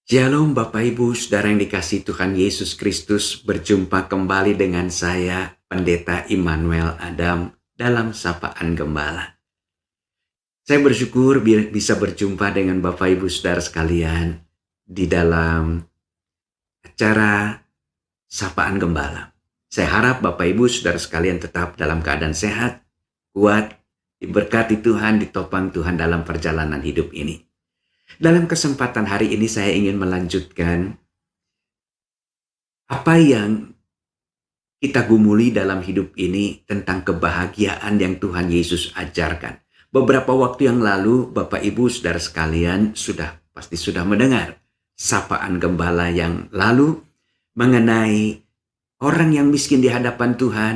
Shalom Bapak Ibu, Saudara yang dikasihi Tuhan Yesus Kristus, berjumpa kembali dengan saya, Pendeta Immanuel Adam, dalam Sapaan Gembala. Saya bersyukur bisa berjumpa dengan Bapak Ibu Saudara sekalian di dalam acara Sapaan Gembala. Saya harap Bapak Ibu Saudara sekalian tetap dalam keadaan sehat, kuat, diberkati Tuhan, ditopang Tuhan dalam perjalanan hidup ini. Dalam kesempatan hari ini saya ingin melanjutkan apa yang kita gumuli dalam hidup ini tentang kebahagiaan yang Tuhan Yesus ajarkan. Beberapa waktu yang lalu Bapak Ibu Saudara sekalian pasti sudah mendengar sapaan gembala yang lalu mengenai orang yang miskin di hadapan Tuhan,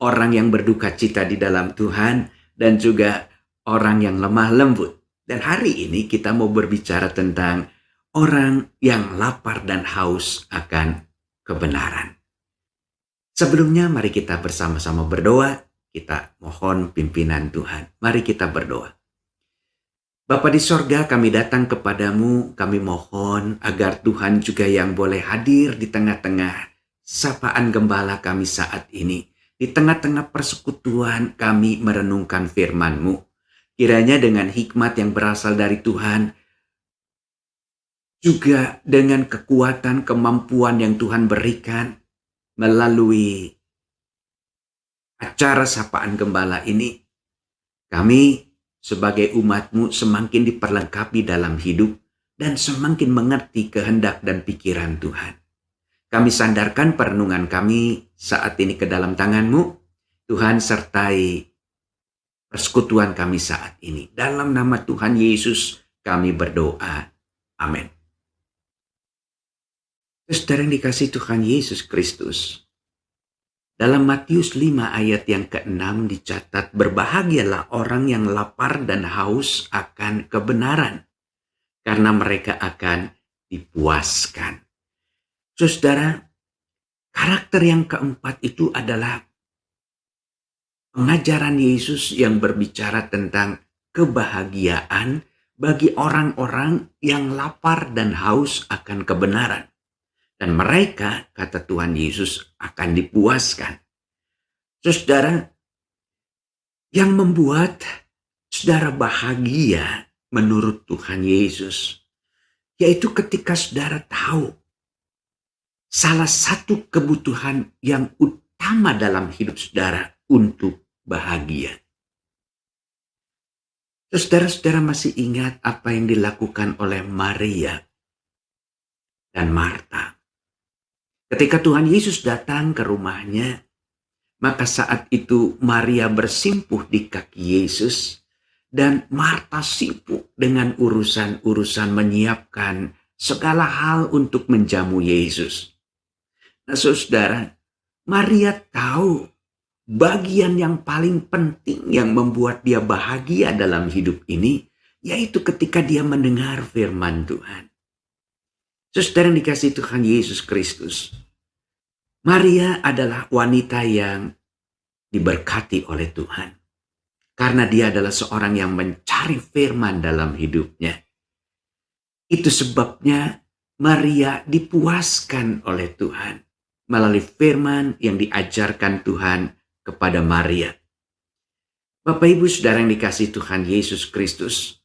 orang yang berduka cita di dalam Tuhan, dan juga orang yang lemah lembut. Dan hari ini kita mau berbicara tentang orang yang lapar dan haus akan kebenaran. Sebelumnya mari kita bersama-sama berdoa, kita mohon pimpinan Tuhan. Mari kita berdoa. Bapa di sorga, kami datang kepadamu, kami mohon agar Tuhan juga yang boleh hadir di tengah-tengah sapaan gembala kami saat ini. Di tengah-tengah persekutuan kami merenungkan firman-Mu. Kiranya dengan hikmat yang berasal dari Tuhan, juga dengan kekuatan, kemampuan yang Tuhan berikan melalui acara sapaan gembala ini, kami sebagai umat-Mu semakin diperlengkapi dalam hidup dan semakin mengerti kehendak dan pikiran Tuhan. Kami sandarkan perenungan kami saat ini ke dalam tangan-Mu. Tuhan sertai persekutuan kami saat ini. Dalam nama Tuhan Yesus kami berdoa. Amin. Saudara yang dikasihi Tuhan Yesus Kristus, dalam Matius 5 ayat yang ke-6 dicatat, berbahagialah orang yang lapar dan haus akan kebenaran, karena mereka akan dipuaskan. Saudara, karakter yang keempat itu adalah pengajaran Yesus yang berbicara tentang kebahagiaan bagi orang-orang yang lapar dan haus akan kebenaran. Dan mereka, kata Tuhan Yesus, akan dipuaskan. Saudara, yang membuat saudara bahagia menurut Tuhan Yesus, yaitu ketika saudara tahu salah satu kebutuhan yang utama dalam hidup saudara untuk bahagia. Saudara-saudara masih ingat apa yang dilakukan oleh Maria dan Marta. Ketika Tuhan Yesus datang ke rumahnya, maka saat itu Maria bersimpuh di kaki Yesus dan Marta sibuk dengan urusan-urusan menyiapkan segala hal untuk menjamu Yesus. Nah, saudara, Maria tahu bagian yang paling penting yang membuat dia bahagia dalam hidup ini, yaitu ketika dia mendengar firman Tuhan. Saudara yang dikasihi Tuhan Yesus Kristus, Maria adalah wanita yang diberkati oleh Tuhan. Karena dia adalah seorang yang mencari firman dalam hidupnya. Itu sebabnya Maria dipuaskan oleh Tuhan melalui firman yang diajarkan Tuhan kepada Maria. Bapak Ibu Saudara yang dikasihi Tuhan Yesus Kristus,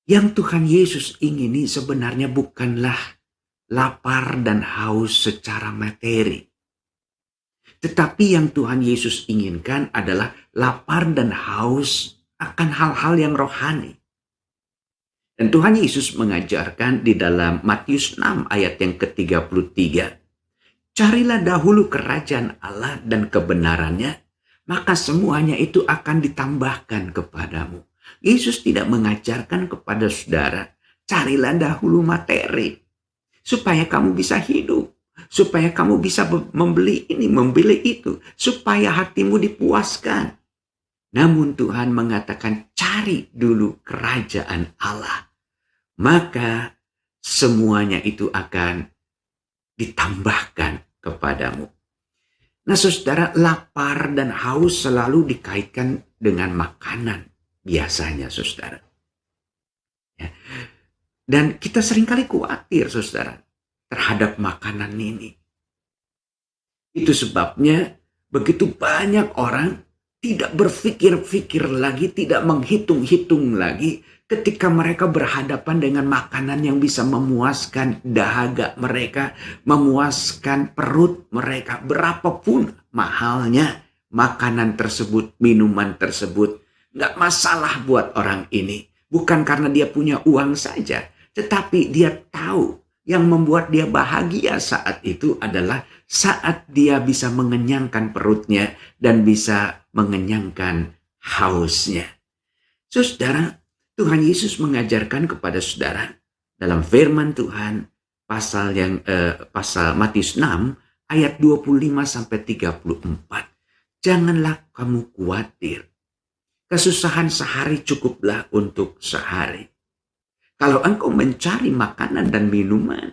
yang Tuhan Yesus ingini sebenarnya bukanlah lapar dan haus secara materi. Tetapi yang Tuhan Yesus inginkan adalah lapar dan haus akan hal-hal yang rohani. Dan Tuhan Yesus mengajarkan di dalam Matius 6 ayat yang ke-33. Carilah dahulu kerajaan Allah dan kebenarannya, maka semuanya itu akan ditambahkan kepadamu. Yesus tidak mengajarkan kepada saudara, carilah dahulu materi, supaya kamu bisa hidup, supaya kamu bisa membeli ini, membeli itu, supaya hatimu dipuaskan. Namun Tuhan mengatakan, cari dulu kerajaan Allah, maka semuanya itu akan ditambahkan kepadamu. Nah saudara, lapar dan haus selalu dikaitkan dengan makanan biasanya saudara. Ya. Dan kita seringkali khawatir, saudara, terhadap makanan ini. Itu sebabnya begitu banyak orang tidak berpikir-pikir lagi, tidak menghitung-hitung lagi ketika mereka berhadapan dengan makanan yang bisa memuaskan dahaga mereka, memuaskan perut mereka. Berapapun mahalnya makanan tersebut, minuman tersebut, nggak masalah buat orang ini. Bukan karena dia punya uang saja, tetapi dia tahu yang membuat dia bahagia saat itu adalah saat dia bisa mengenyangkan perutnya dan bisa mengenyangkan hausnya. Saudara, Tuhan Yesus mengajarkan kepada saudara dalam firman Tuhan pasal Matius 6 ayat 25 sampai 34. Janganlah kamu khawatir. Kesusahan sehari cukuplah untuk sehari. Kalau engkau mencari makanan dan minuman,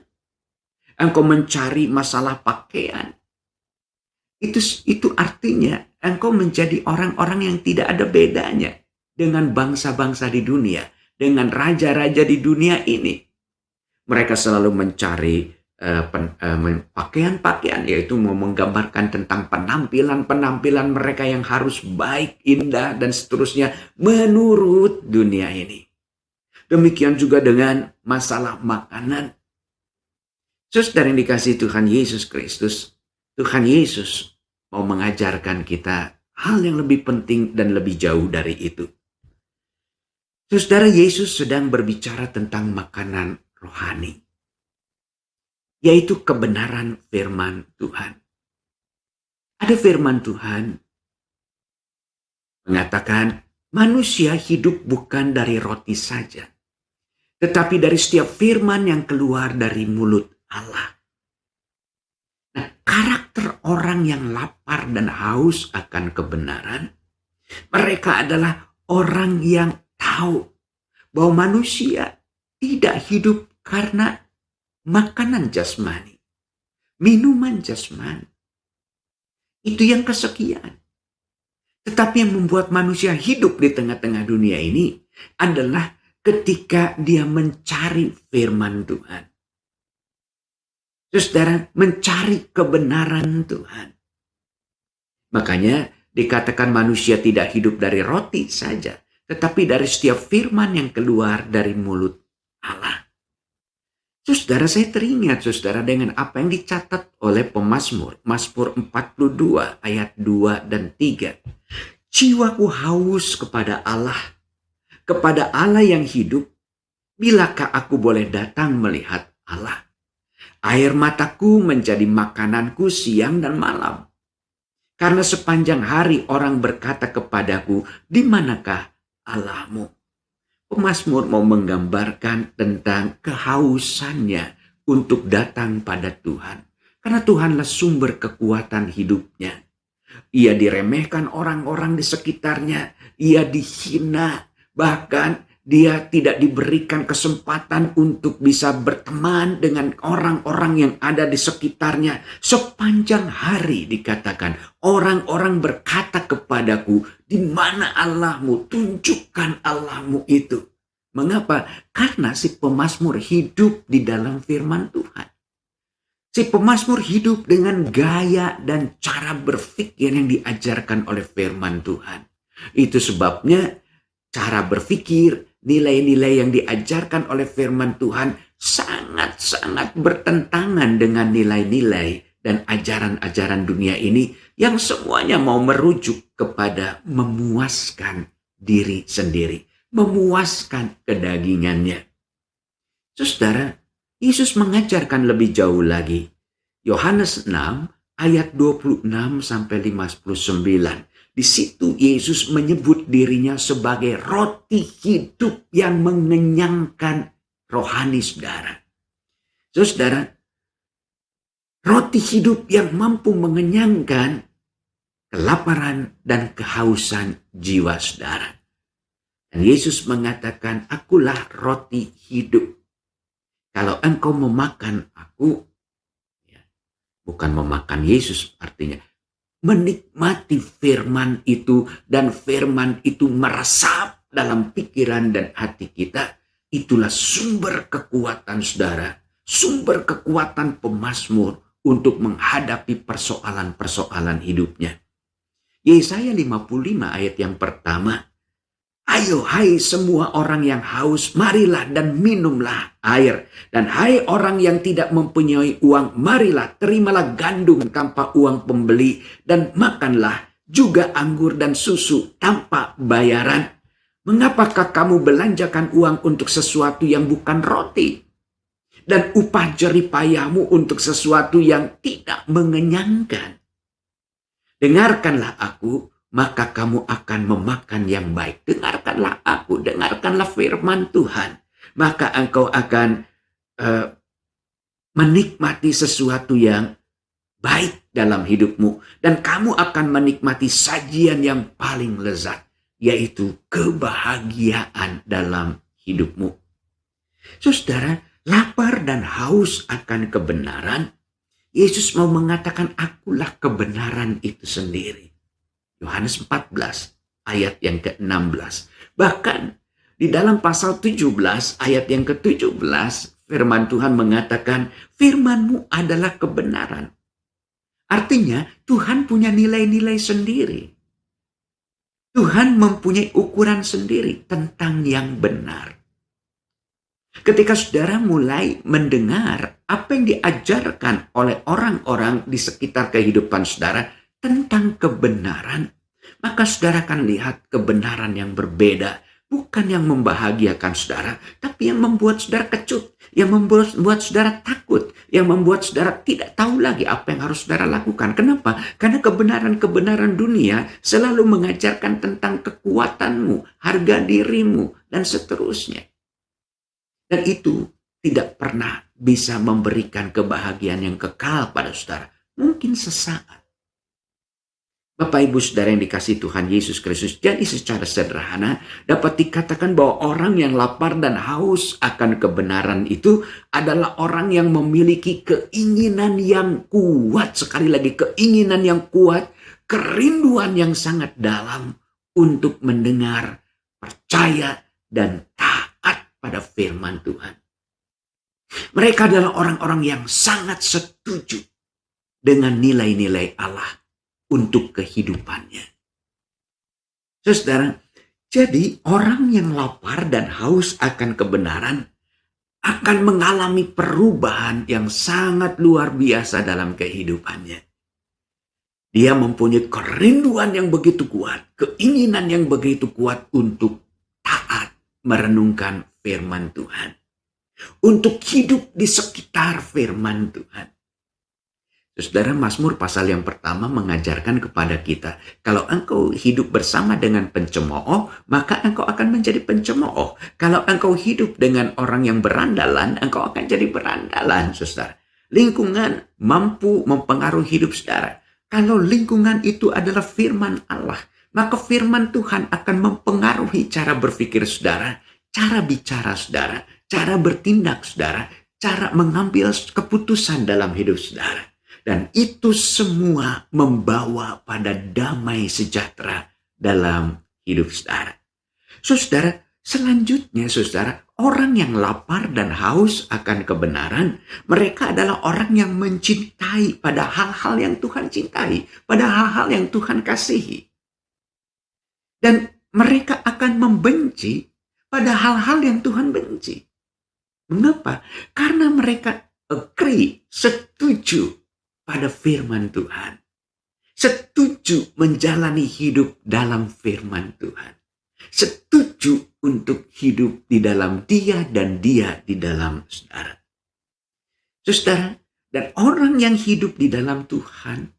engkau mencari masalah pakaian, itu artinya engkau menjadi orang-orang yang tidak ada bedanya dengan bangsa-bangsa di dunia, dengan raja-raja di dunia ini. Mereka selalu mencari pakaian-pakaian, yaitu mau menggambarkan tentang penampilan-penampilan mereka yang harus baik, indah, dan seterusnya menurut dunia ini. Demikian juga dengan masalah makanan. Saudara yang dikasihi Tuhan Yesus Kristus, Tuhan Yesus mau mengajarkan kita hal yang lebih penting dan lebih jauh dari itu. Saudara, Yesus sedang berbicara tentang makanan rohani, yaitu kebenaran firman Tuhan. Ada firman Tuhan mengatakan, manusia hidup bukan dari roti saja, tetapi dari setiap firman yang keluar dari mulut Allah. Nah, karakter orang yang lapar dan haus akan kebenaran, mereka adalah orang yang tahu bahwa manusia tidak hidup karena makanan jasmani, minuman jasmani. Itu yang kesekian. Tetapi yang membuat manusia hidup di tengah-tengah dunia ini adalah ketika dia mencari firman Tuhan. Saudara, mencari kebenaran Tuhan. Makanya dikatakan manusia tidak hidup dari roti saja, tetapi dari setiap firman yang keluar dari mulut Allah. Saudara, saya teringat saudara dengan apa yang dicatat oleh pemazmur, Mazmur 42 ayat 2 dan 3. Jiwaku haus kepada Allah yang hidup. Bilakah aku boleh datang melihat Allah? Air mataku menjadi makananku siang dan malam. Karena sepanjang hari orang berkata kepadaku, di manakah Allahmu? Pemazmur mau menggambarkan tentang kehausannya untuk datang pada Tuhan. Karena Tuhanlah sumber kekuatan hidupnya. Ia diremehkan orang-orang di sekitarnya. Ia dihina. Bahkan dia tidak diberikan kesempatan untuk bisa berteman dengan orang-orang yang ada di sekitarnya. Sepanjang hari dikatakan, orang-orang berkata kepadaku, di mana Allahmu? Tunjukkan Allahmu itu. Mengapa? Karena si pemazmur hidup di dalam firman Tuhan. Si pemazmur hidup dengan gaya dan cara berpikir yang diajarkan oleh firman Tuhan. Itu sebabnya cara berpikir, nilai-nilai yang diajarkan oleh firman Tuhan sangat-sangat bertentangan dengan nilai-nilai dan ajaran-ajaran dunia ini yang semuanya mau merujuk kepada memuaskan diri sendiri, memuaskan kedagingannya. Saudara, Yesus mengajarkan lebih jauh lagi. Yohanes 6 ayat 26 sampai 59. Di situ Yesus menyebut dirinya sebagai roti hidup yang mengenyangkan rohani saudara. Saudara, roti hidup yang mampu mengenyangkan kelaparan dan kehausan jiwa saudara. Dan Yesus mengatakan, akulah roti hidup. Kalau engkau memakan aku, ya, bukan memakan Yesus artinya, menikmati firman itu dan firman itu meresap dalam pikiran dan hati kita, itulah sumber kekuatan saudara, sumber kekuatan pemazmur untuk menghadapi persoalan-persoalan hidupnya. Yesaya 55 ayat yang pertama, ayo hai semua orang yang haus, marilah dan minumlah air. Dan hai orang yang tidak mempunyai uang, marilah terimalah gandum tanpa uang pembeli. Dan makanlah juga anggur dan susu tanpa bayaran. Mengapakah kamu belanjakan uang untuk sesuatu yang bukan roti? Dan upah jerih payahmu untuk sesuatu yang tidak mengenyangkan. Dengarkanlah aku, maka kamu akan memakan yang baik. Dengarkanlah aku, dengarkanlah firman Tuhan. Maka engkau akan menikmati sesuatu yang baik dalam hidupmu. Dan kamu akan menikmati sajian yang paling lezat, yaitu kebahagiaan dalam hidupmu. Saudara, lapar dan haus akan kebenaran. Yesus mau mengatakan, akulah kebenaran itu sendiri. Yohanes 14 ayat yang ke-16. Bahkan di dalam pasal 17 ayat yang ke-17 firman Tuhan mengatakan, firman-Mu adalah kebenaran. Artinya Tuhan punya nilai-nilai sendiri. Tuhan mempunyai ukuran sendiri tentang yang benar. Ketika saudara mulai mendengar apa yang diajarkan oleh orang-orang di sekitar kehidupan saudara tentang kebenaran, maka saudara akan lihat kebenaran yang berbeda. Bukan yang membahagiakan saudara, tapi yang membuat saudara kecut, yang membuat saudara takut, yang membuat saudara tidak tahu lagi apa yang harus saudara lakukan. Kenapa? Karena kebenaran-kebenaran dunia selalu mengajarkan tentang kekuatanmu, harga dirimu, dan seterusnya. Dan itu tidak pernah bisa memberikan kebahagiaan yang kekal pada saudara. Mungkin sesaat. Bapak Ibu Saudara yang dikasihi Tuhan Yesus Kristus, jadi secara sederhana dapat dikatakan bahwa orang yang lapar dan haus akan kebenaran itu adalah orang yang memiliki keinginan yang kuat. Sekali lagi, keinginan yang kuat, kerinduan yang sangat dalam untuk mendengar, percaya, dan taat pada firman Tuhan. Mereka adalah orang-orang yang sangat setuju dengan nilai-nilai Allah untuk kehidupannya. Saudara, jadi orang yang lapar dan haus akan kebenaran akan mengalami perubahan yang sangat luar biasa dalam kehidupannya. Dia mempunyai kerinduan yang begitu kuat, keinginan yang begitu kuat untuk taat merenungkan firman Tuhan. Untuk hidup di sekitar firman Tuhan. Saudara, Mazmur pasal yang pertama mengajarkan kepada kita, kalau engkau hidup bersama dengan pencemooh, maka engkau akan menjadi pencemooh. Kalau engkau hidup dengan orang yang berandalan, engkau akan jadi berandalan, saudara. Lingkungan mampu mempengaruhi hidup saudara. Kalau lingkungan itu adalah firman Allah, maka firman Tuhan akan mempengaruhi cara berpikir saudara, cara bicara saudara, cara bertindak saudara, cara mengambil keputusan dalam hidup saudara. Dan itu semua membawa pada damai sejahtera dalam hidup saudara. Saudara, selanjutnya saudara, orang yang lapar dan haus akan kebenaran, mereka adalah orang yang mencintai pada hal-hal yang Tuhan cintai, pada hal-hal yang Tuhan kasihi. Dan mereka akan membenci pada hal-hal yang Tuhan benci. Mengapa? Karena mereka agree, setuju pada firman Tuhan. Setuju menjalani hidup dalam firman Tuhan. Setuju untuk hidup di dalam Dia dan Dia di dalam saudara. Saudara, dan orang yang hidup di dalam Tuhan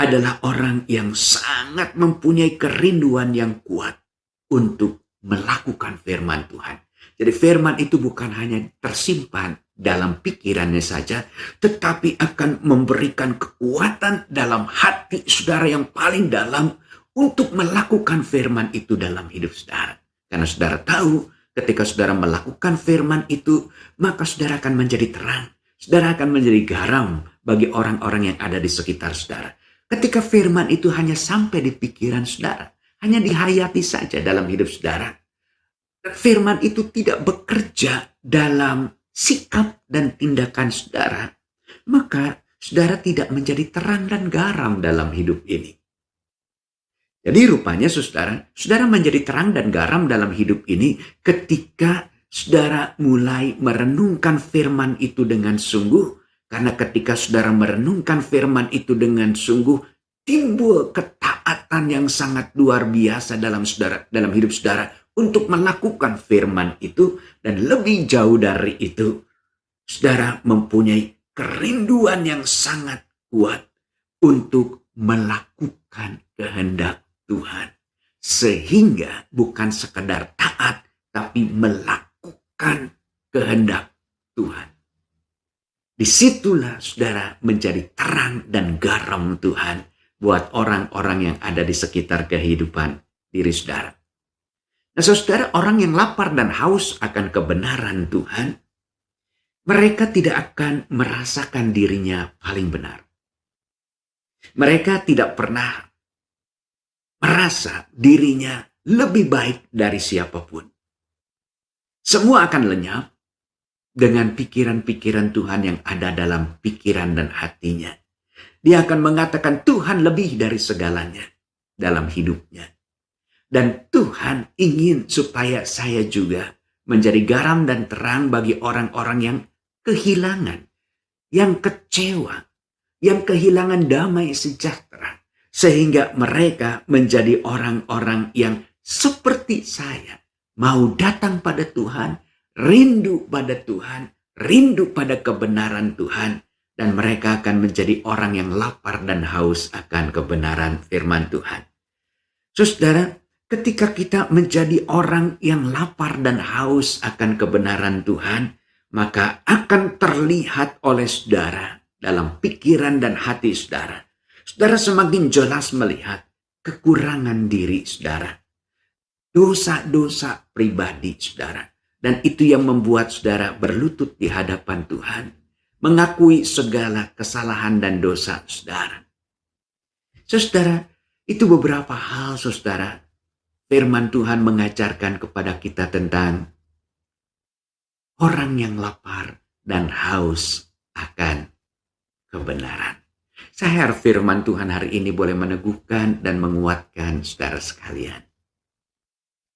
adalah orang yang sangat mempunyai kerinduan yang kuat untuk melakukan firman Tuhan. Jadi firman itu bukan hanya tersimpan dalam pikirannya saja, tetapi akan memberikan kekuatan dalam hati saudara yang paling dalam untuk melakukan firman itu dalam hidup saudara. Karena saudara tahu, ketika saudara melakukan firman itu, maka saudara akan menjadi terang. Saudara akan menjadi garam bagi orang-orang yang ada di sekitar saudara. Ketika firman itu hanya sampai di pikiran saudara, hanya dihayati saja dalam hidup saudara, firman itu tidak bekerja dalam sikap dan tindakan saudara, maka saudara tidak menjadi terang dan garam dalam hidup ini. Jadi rupanya saudara menjadi terang dan garam dalam hidup ini ketika saudara mulai merenungkan firman itu dengan sungguh. Karena ketika saudara merenungkan firman itu dengan sungguh, timbul ketaatan yang sangat luar biasa dalam hidup saudara untuk melakukan firman itu. Dan lebih jauh dari itu, saudara mempunyai kerinduan yang sangat kuat untuk melakukan kehendak Tuhan. Sehingga bukan sekedar taat, tapi melakukan kehendak Tuhan. Disitulah saudara menjadi terang dan garam Tuhan buat orang-orang yang ada di sekitar kehidupan diri saudara. Nah saudara, orang yang lapar dan haus akan kebenaran Tuhan, mereka tidak akan merasakan dirinya paling benar. Mereka tidak pernah merasa dirinya lebih baik dari siapapun. Semua akan lenyap dengan pikiran-pikiran Tuhan yang ada dalam pikiran dan hatinya. Dia akan mengatakan Tuhan lebih dari segalanya dalam hidupnya. Dan Tuhan ingin supaya saya juga menjadi garam dan terang bagi orang-orang yang kehilangan, yang kecewa, yang kehilangan damai sejahtera. Sehingga mereka menjadi orang-orang yang seperti saya, mau datang pada Tuhan, rindu pada Tuhan, rindu pada kebenaran Tuhan. Dan mereka akan menjadi orang yang lapar dan haus akan kebenaran firman Tuhan. Saudara, ketika kita menjadi orang yang lapar dan haus akan kebenaran Tuhan, maka akan terlihat oleh saudara dalam pikiran dan hati saudara. Saudara semakin jelas melihat kekurangan diri saudara. Dosa-dosa pribadi saudara. Dan itu yang membuat saudara berlutut di hadapan Tuhan. Mengakui segala kesalahan dan dosa saudara. Saudara, itu beberapa hal saudara. Firman Tuhan mengajarkan kepada kita tentang orang yang lapar dan haus akan kebenaran. Saya harap firman Tuhan hari ini boleh meneguhkan dan menguatkan saudara sekalian.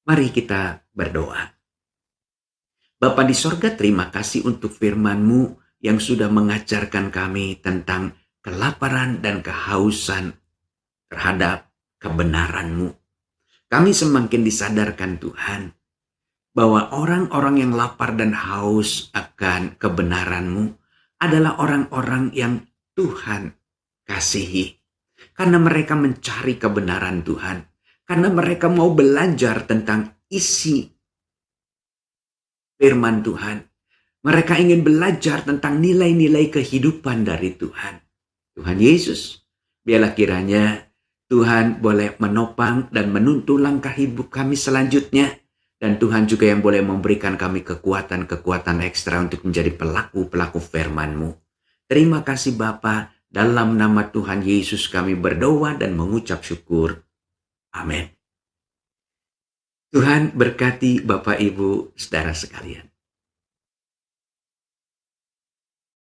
Mari kita berdoa. Bapa di sorga, terima kasih untuk firman-Mu yang sudah mengajarkan kami tentang kelaparan dan kehausan terhadap kebenaran-Mu. Kami semakin disadarkan Tuhan bahwa orang-orang yang lapar dan haus akan kebenaran-Mu adalah orang-orang yang Tuhan kasihi. Karena mereka mencari kebenaran Tuhan. Karena mereka mau belajar tentang isi firman Tuhan. Mereka ingin belajar tentang nilai-nilai kehidupan dari Tuhan. Tuhan Yesus, biarlah kiranya Tuhan boleh menopang dan menuntun langkah hidup kami selanjutnya. Dan Tuhan juga yang boleh memberikan kami kekuatan-kekuatan ekstra untuk menjadi pelaku-pelaku firman-Mu. Terima kasih Bapa, dalam nama Tuhan Yesus kami berdoa dan mengucap syukur. Amin. Tuhan berkati Bapak Ibu saudara sekalian.